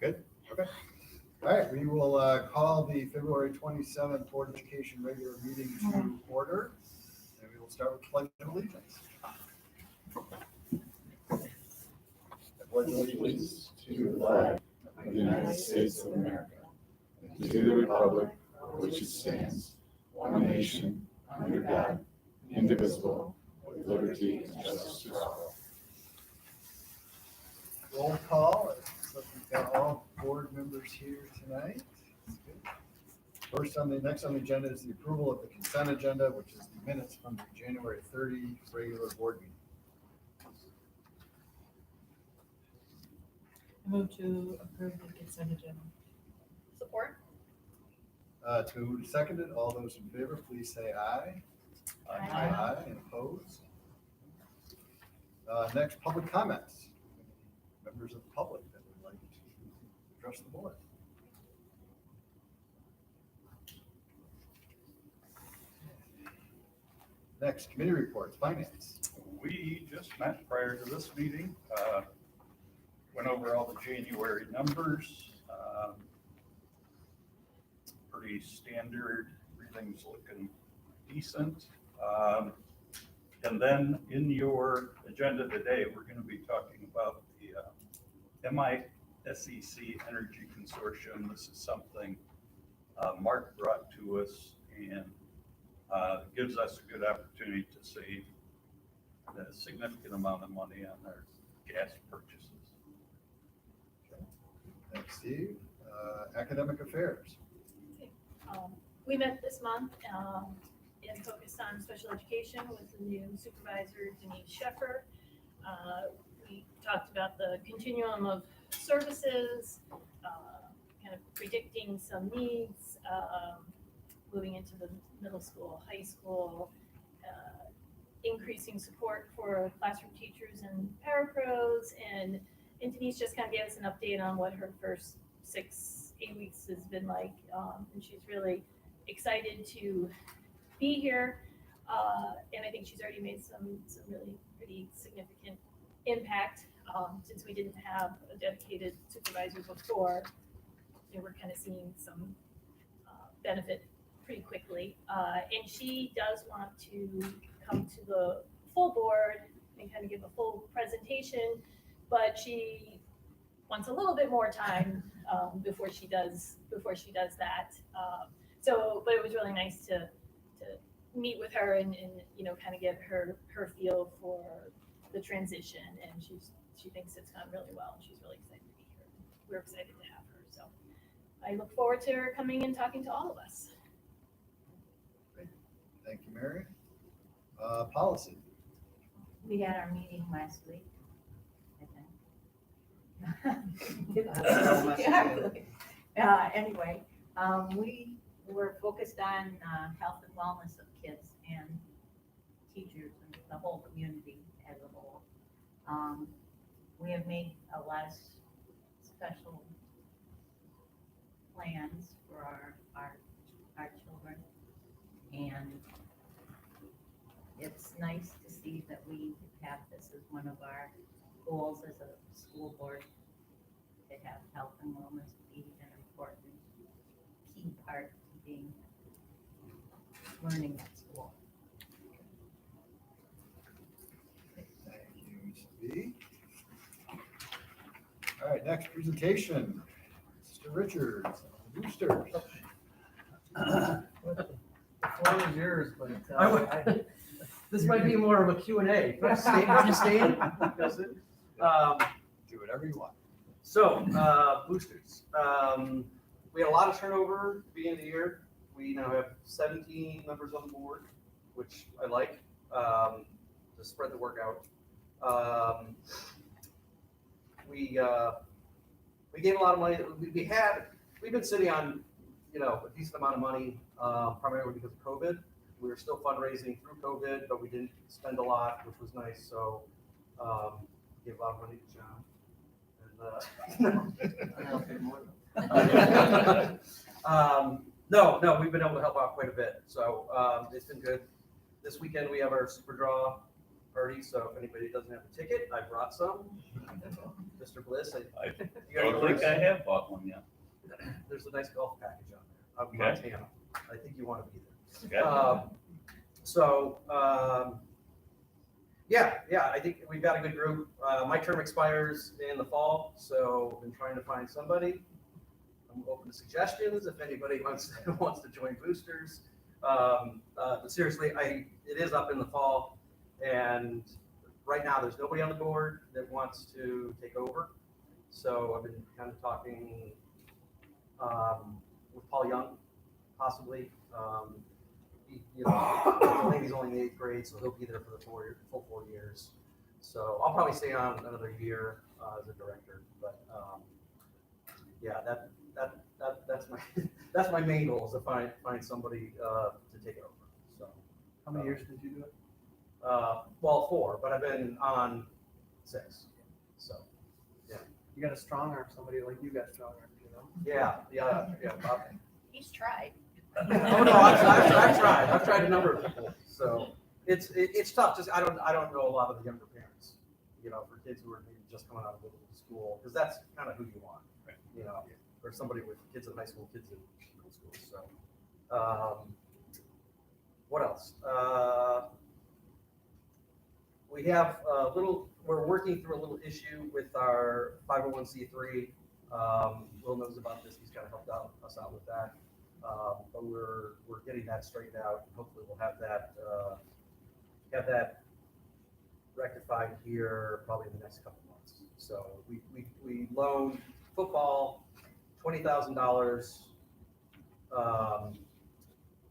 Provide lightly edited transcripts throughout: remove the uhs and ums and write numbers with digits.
Good. Okay. All right, we will call the February 27th Board of Education regular meeting to order, and we will start with Pledge of Allegiance. I pledge Allegiance to the flag of the United States of America, and to the republic for which it stands, one nation, under God, indivisible, with liberty and justice for all. Roll call. So we've got all board members here tonight. That's good. Next on the agenda is the approval of the consent agenda, which is the minutes from the January 30 regular board meeting. I move to approve the consent agenda. Support. To second it, all those in favor, please say aye. Aye. And opposed. Next, public comments. Members of the public that would like to address the board. Next, committee reports, finance. We just met prior to this meeting, went over all the January numbers. Pretty standard, everything's looking decent. And then in your agenda today, we're going to be talking about the MISEC Energy Consortium. This is something Mark brought to us and gives us a good opportunity to save a significant amount of money on our gas purchases. Okay. Thanks, Steve. Academic affairs. We met this month and focused on special education with the new supervisor, Denise Sheffer. We talked about the continuum of services, kind of predicting some needs, moving into the middle school, high school, increasing support for classroom teachers and parapros, and Denise just kind of gave us an update on what her first 6-8 weeks has been like, and she's really excited to be here, and I think she's already made some really pretty significant impact. Since we didn't have a dedicated supervisor before, we're kind of seeing some benefit pretty quickly, and she does want to come to the full board and kind of give a full presentation, but she wants a little bit more time before she does that. But it was really nice to meet with her and kind of get her feel for the transition, and she thinks it's gone really well, and she's really excited to be here. We're excited to have her, so I look forward to her coming and talking to all of us. Great. Thank you, Mary. Policy. We had our meeting last week, I think. Anyway, we were focused on health and wellness of kids and teachers and the whole community as a whole. We have made a lot of special plans for our children, and it's nice to see that we have this as one of our goals as a school board, to have health and wellness be an important key part to being learning at school. Thank you, Ms. B. All right, next presentation. Mr. Richards, Boosters. The floor is yours, but this might be more of a Q&A. If you stand, does it? Do whatever you want. So, boosters. We had a lot of turnover at the beginning of the year. We now have 17 members on the board, which I like, to spread the work out. We gave a lot of money. We've been sitting on, a decent amount of money, primarily because of COVID. We were still fundraising through COVID, but we didn't spend a lot, which was nice. So, gave a lot of money to John. And I'll pay more. No, we've been able to help out quite a bit. So it's been good. This weekend we have our super draw party, so if anybody doesn't have a ticket, I brought some. Mr. Bliss, I you got don't think yours? I have bought one yet. There's a nice golf package on there, of Okay. Montana. I think you want to be there. Yeah. Yeah, I think we've got a good group. My term expires in the fall, so I've been trying to find somebody. I'm open to suggestions if anybody wants to join boosters. But seriously, it is up in the fall, and right now there's nobody on the board that wants to take over. So I've been kind of talking with Paul Young, possibly. I think he's only in the 8th grade, so he'll be there for the full 4 years. So I'll probably stay on another year as a director. But yeah, that's my main goal is to find somebody to take it over. So How many years did you do it? well, 4, but I've been on 6. So You got to strong arm somebody like you got strong arm, you know? yeah. Bob. He's tried. Oh no, I've tried a number of people. So it's tough. Just I don't know a lot of the younger parents. For kids who are maybe just coming out of middle school, because that's kind of who you want. Or somebody with kids in high school, kids in middle school. So what else? We have we're working through a little issue with our 501c3. Will knows about this. He's kind of helped us out with that. But we're getting that straightened out. Hopefully we'll have that rectified here probably in the next couple months. So we loaned football $20,000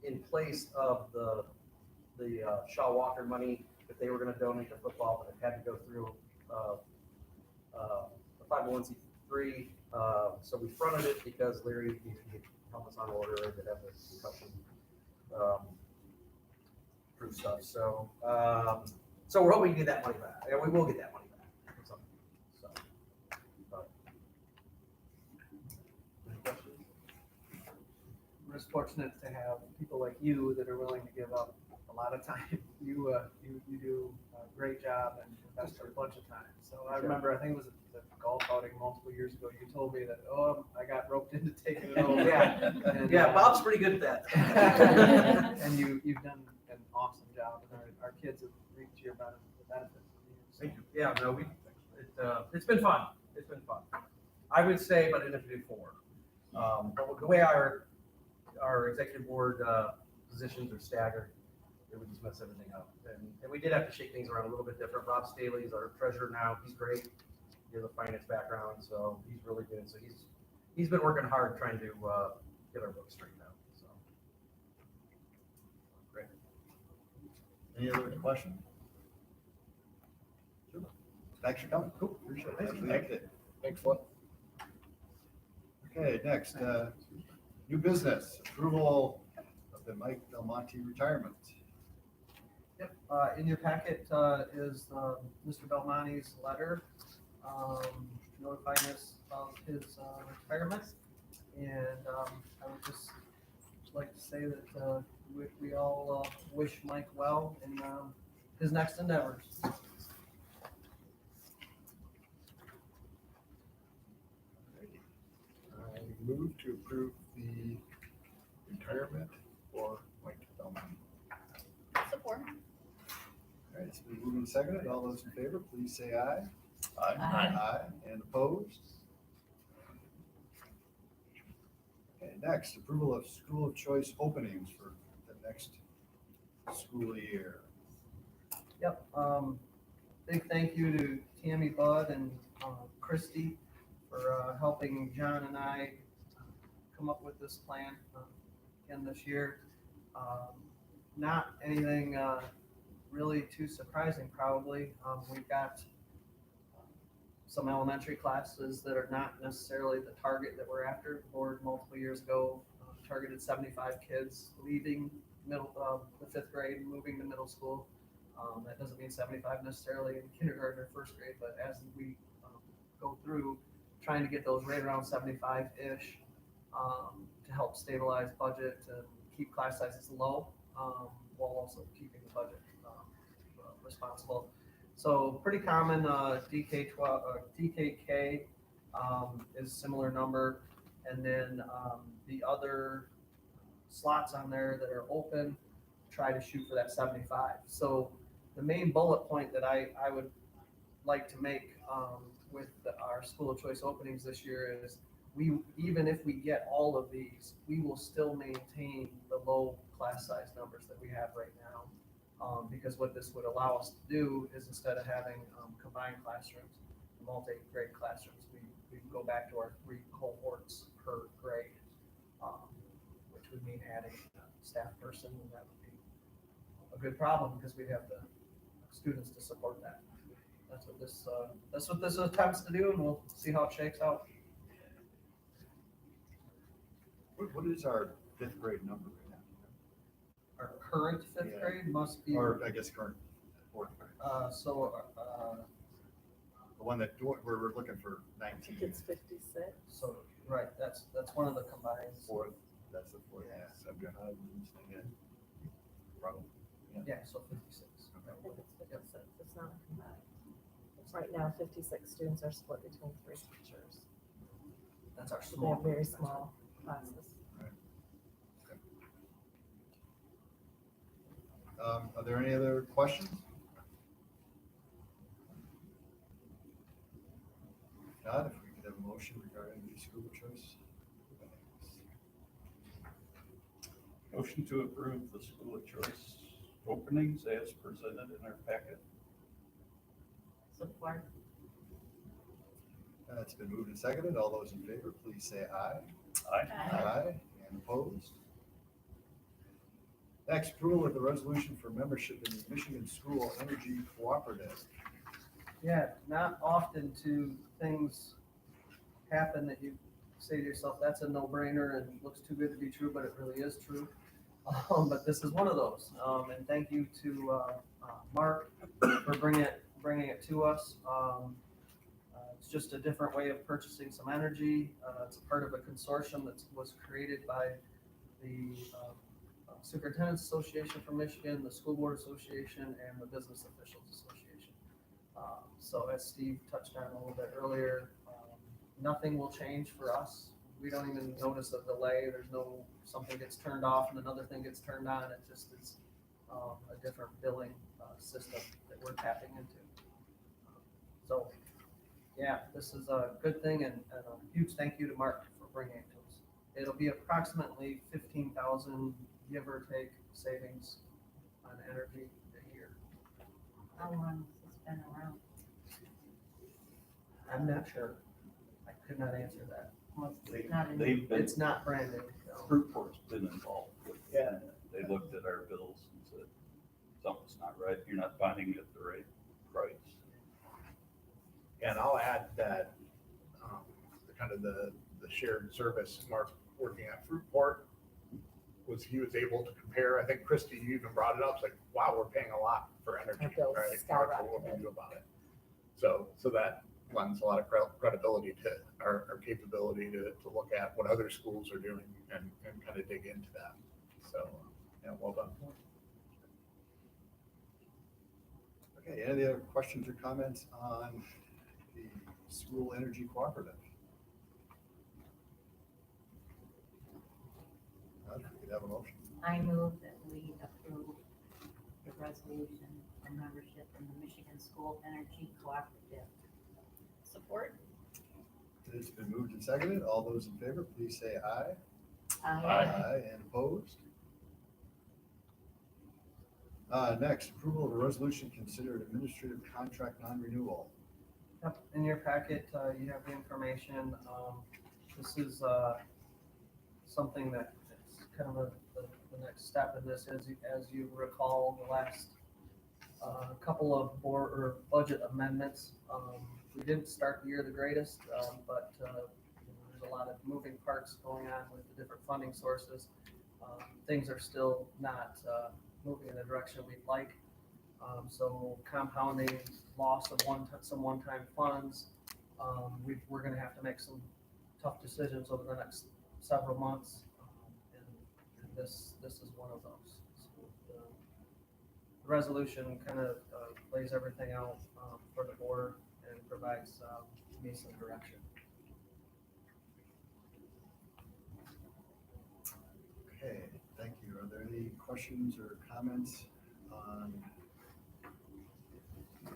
in place of the Shaw Walker money that they were going to donate to football, but it had to go through the 501c3. So we fronted it because Larry needed to get helmets on order and that have the concussion proof stuff. So we're hoping to get that money back. Yeah, we will get that money back. So, but, any questions? We're just fortunate to have people like you that are willing to give up a lot of time. You do a great job and invest a bunch of time. So I remember, I think it was the golf outing multiple years ago, you told me that, I got roped into taking it over. Yeah. And, Yeah, Bob's pretty good at that. and you've done an awesome job, and our kids have reaped the benefit from you. So. Thank you. Yeah, no, it's been fun. It's been fun. I would say, but I didn't have to do 4. But the way our executive board positions are staggered, it would just mess everything up. And we did have to shake things around a little bit different. Rob Staley is our treasurer now. He's great. He has a finance background, so he's really good. So he's been working hard trying to get our books straightened out. So Great. Any other questions? Sure. Thanks for coming. Cool. Appreciate it. Thanks for the update. Thanks, Flip. Okay, next, new business, approval of the Mike Belmonte retirement. Yep, in your packet is Mr. Belmonte's letter notifying us of his retirement. And I would just like to say that we all wish Mike well in his next endeavors. I move to approve the retirement for Mike Belmonte. Support. All right, it's been moved and seconded. All those in favor, please say aye. Aye. Aye. And opposed? Okay, next, approval of school of choice openings for the next school year. Yep, big thank you to Tammy Budd and Christy for helping John and I come up with this plan again this year. Not anything really too surprising, probably. We've got some elementary classes that are not necessarily the target that we're after. The board multiple years ago targeted 75 kids leaving the 5th grade and moving to middle school. That doesn't mean 75 necessarily in kindergarten or 1st grade, but as we go through trying to get those right around 75-ish to help stabilize budget and keep class sizes low while also keeping the budget responsible. So pretty common, DK12, DKK is similar number. And then the other slots on there that are open, try to shoot for that 75. So the main bullet point that I would like to make with our school of choice openings this year is even if we get all of these, we will still maintain the low class size numbers that we have right now. Because what this would allow us to do is instead of having combined classrooms, multi-grade classrooms, we go back to our 3 cohorts per grade, which would mean adding a staff person, and that would be a good problem because we'd have the students to support that. That's what this attempts to do, and we'll see how it shakes out. What is our 5th grade number right now? Our current 5th Yeah. grade must be, Or I guess current 4th grade. The one that, we're looking for I think 19. it's 56. so, right, that's one of the combined. 4th, that's the 4th. Yeah. Yeah. Probably. Yeah, so 56. I think it's 56. It's not combined. Right now, 56 students are split between 3 teachers. That's our They small. have very group. That's small classes. Are there any other questions? If not, if we could have a motion regarding the school of choice. Motion to approve the school of choice openings as presented in our packet. Support. It's been moved and seconded. All those in favor, please say aye. Aye. Aye. And opposed? Next, approval of the resolution for membership in the Michigan School Energy Cooperative. Yeah, not often do things happen that you say to yourself, that's a no-brainer and looks too good to be true, but it really is true. But this is one of those. And thank you to Mark for bringing it to us. It's just a different way of purchasing some energy. It's part of a consortium that was created by the Superintendent's Association for Michigan, the School Board Association, and the Business Officials Association. So as Steve touched on a little bit earlier, nothing will change for us. We don't even notice a delay. There's no, something gets turned off and another thing gets turned on. It just is a different billing system that we're tapping into. So yeah, this is a good thing, and a huge thank you to Mark for bringing it to us. It'll be approximately 15,000, give or take, savings on energy a year. How long has this been around? I'm not sure. I could not answer that. Well, it's not in- They've been, It's not brand new. No. Fruitport's been involved with. Yeah. They looked at our bills and said, something's not right. You're not finding it the right price. And I'll add that, the shared service, Mark working at Fruitport, he was able to compare, I think Christy, you even brought it up, it's like, wow, we're paying a lot for energy, Our bills right? Mark, what can we do about it? So that lends a lot of credibility to our capability to look at what other schools are doing and kind of dig into that. So, yeah, well done. Okay, any other questions or comments on the school energy cooperative? If we could have a motion. I move that we approve the resolution for membership in the Michigan School Energy Cooperative. Support. It's been moved and seconded. All those in favor, please say aye. Aye. And opposed? Next, approval of a resolution considered administrative contract non-renewal. Yep, in your packet, you have the information. This is something that is kind of the next step in this. As you recall, the last couple of board or budget amendments, we didn't start the year the greatest, but there's a lot of moving parts going on with the different funding sources. Things are still not moving in the direction we'd like. So compounding loss of some one-time funds, we're going to have to make some tough decisions over the next several months, and this is one of those. So, the resolution kind of lays everything out for the board and provides me some direction. Okay, thank you. Are there any questions or comments on the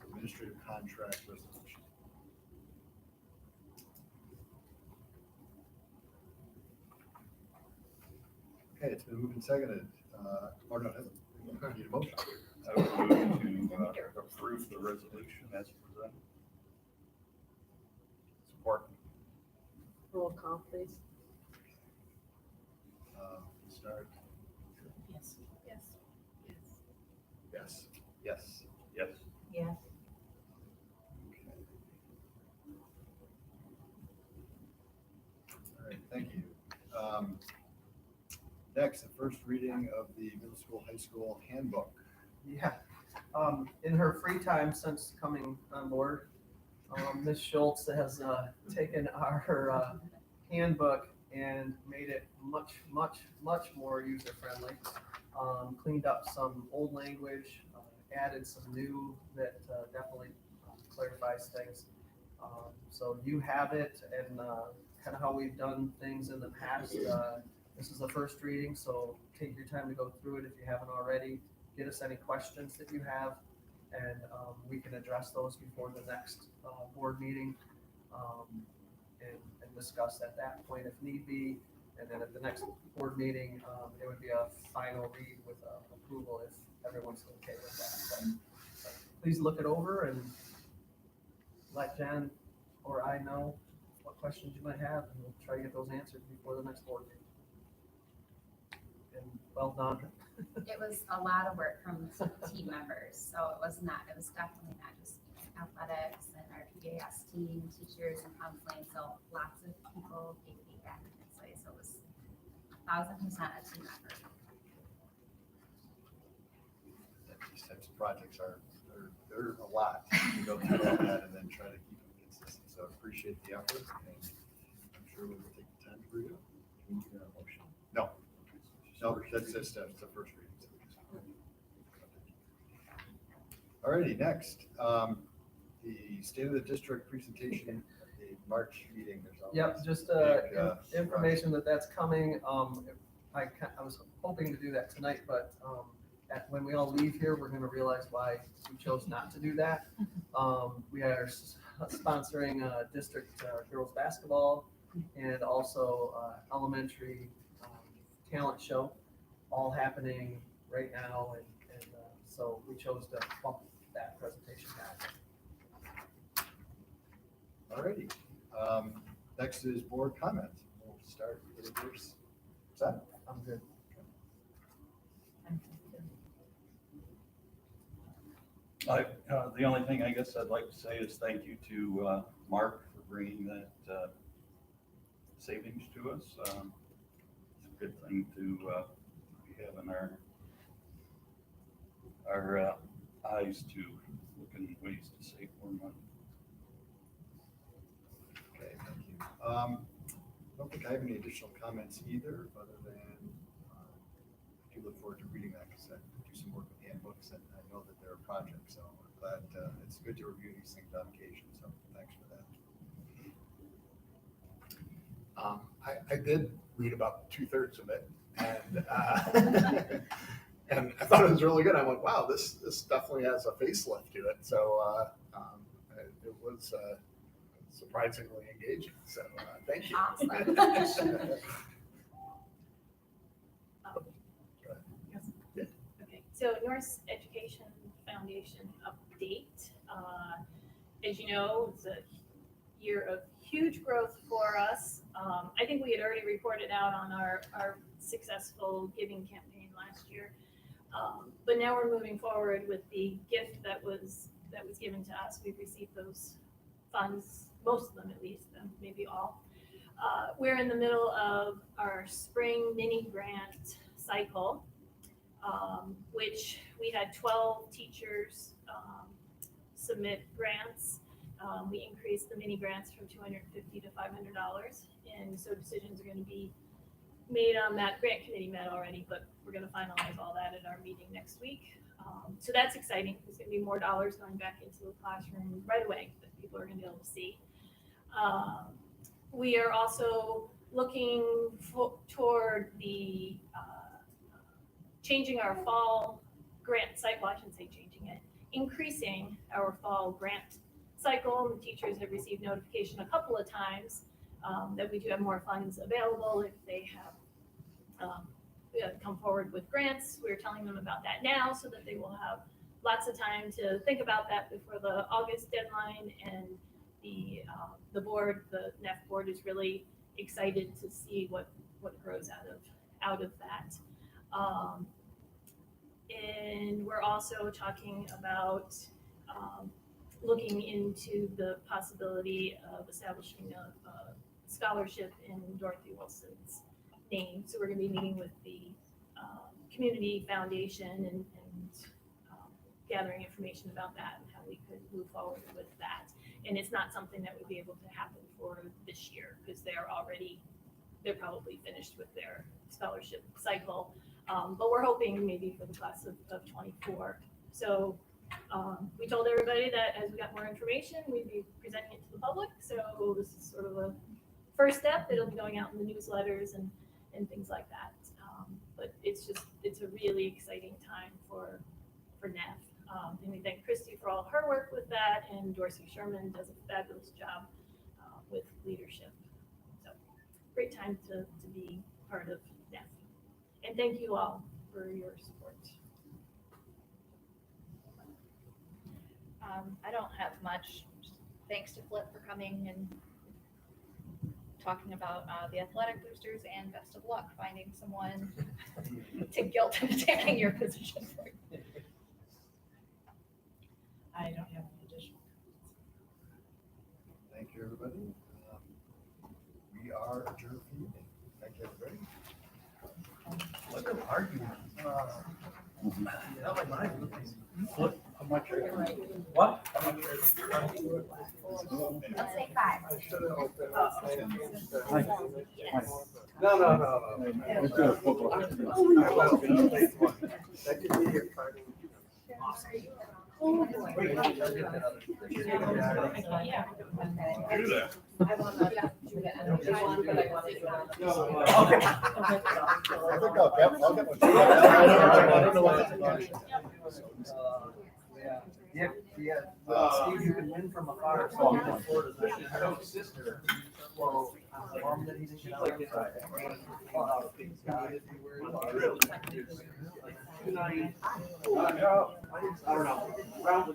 administrative contract resolution? Okay, it's been moved and seconded. Or no, need a motion. I would move to approve the resolution as presented. Support. Roll call, please. Start. Yes. Yes. Yes. Yes. Yes. Yes. Okay. All right, thank you. Next, the first reading of the middle school, high school handbook. Yeah, in her free time since coming on board, Ms. Schultz has taken our handbook and made it much more user-friendly. Cleaned up some old language, added some new that definitely clarifies things. So you have it, and kind of how we've done things in the past. This is the first reading, so take your time to go through it if you haven't already. Get us any questions that you have, and we can address those before the next board meeting, and discuss at that point if need be. And then at the next board meeting, it would be a final read with approval if everyone's okay with that. But please look it over and let Jen or I know what questions you might have, and we'll try to get those answered before the next board meeting. And well done. It was a lot of work from some team members, so it was definitely not just athletics and our PJS team, teachers and counseling, so lots of people gave feedback in this way, so it was 1,000% a team effort. These types of projects they're a lot to go through all that and then try to keep them consistent. So I appreciate the effort, and I'm sure we'll take the time to read it. Can you get a motion? No, that's just the first reading. So we just- Alrighty, next, the state of the district presentation at the March meeting. There's always Yep, just big, information that's coming. I was hoping to do that tonight, but when we all leave here, we're gonna realize why we chose not to do that. We are sponsoring district girls basketball and also elementary talent show, all happening right now, and so we chose to bump that presentation back. Alrighty, next is board comments. We'll start with yours. Seth? I'm good. The only thing I guess I'd like to say is thank you to Mark for bringing that savings to us. It's a good thing to be having our eyes to looking at ways to save more money. Okay, thank you. I don't think I have any additional comments either, other than I do look forward to reading that because I do some work with handbooks and I know that they're a project. So I'm glad it's good to review these things on occasion. So thanks for that. I did read about 2/3 of it, and and I thought it was really good. I'm like, wow, this definitely has a facelift to it. So it was surprisingly engaging. So thank you. Awesome. Okay, so North Education Foundation update. As you know, it's a year of huge growth for us. I think we had already reported out on our successful giving campaign last year. But now we're moving forward with the gift that was given to us. We've received those funds, most of them at least, maybe all. We're in the middle of our spring mini grant cycle, which we had 12 teachers submit grants. We increased the mini grants from $250 to $500, and so decisions are going to be made on that. Grant committee met already, but we're gonna finalize all that at our meeting next week. So that's exciting. There's gonna be more dollars going back into the classroom right away that people are gonna be able to see. We are also looking toward the changing our fall grant cycle. I shouldn't say changing it, increasing our fall grant cycle. The teachers have received notification a couple of times that we do have more funds available if they have come forward with grants. We're telling them about that now so that they will have lots of time to think about that before the August deadline. And the board, the NEF board, is really excited to see what grows out of that. And we're also talking about looking into the possibility of establishing a scholarship in Dorothy Wilson's name. So we're going to be meeting with the community foundation and gathering information about that and how we could move forward with that. And it's not something that would be able to happen for this year because they're probably finished with their scholarship cycle. But we're hoping maybe for the class of 24. So we told everybody that as we got more information, we'd be presenting it to the public. So this is sort of a first step. It'll be going out in the newsletters and things like that. But it's a really exciting time for NEF. And we thank Christy for all her work with that, and Dorsey Sherman does a fabulous job with leadership. So great time to be part of NEF. And thank you all for your support. I don't have much. Thanks to Flip for coming and talking about the athletic boosters, and best of luck finding someone to guilt into taking your position for you. I don't have any additional. Thank you, everybody. We are adjourned for the evening. Thank you, everybody. Look at argument. Not like mine. Flip, how much are you? What? Let's say 5. I should have opened. Yes. No. Let's do a football. I will. That could be your card. Wait, I'll get that other. Yeah. Do that. I want to do the energy one, but I want to do Okay. I think I'll get one. I don't know what Yeah. Steve, you can win from afar. So you look forward to that. Sister. Well, mom that he didn't get out of I don't know. Round the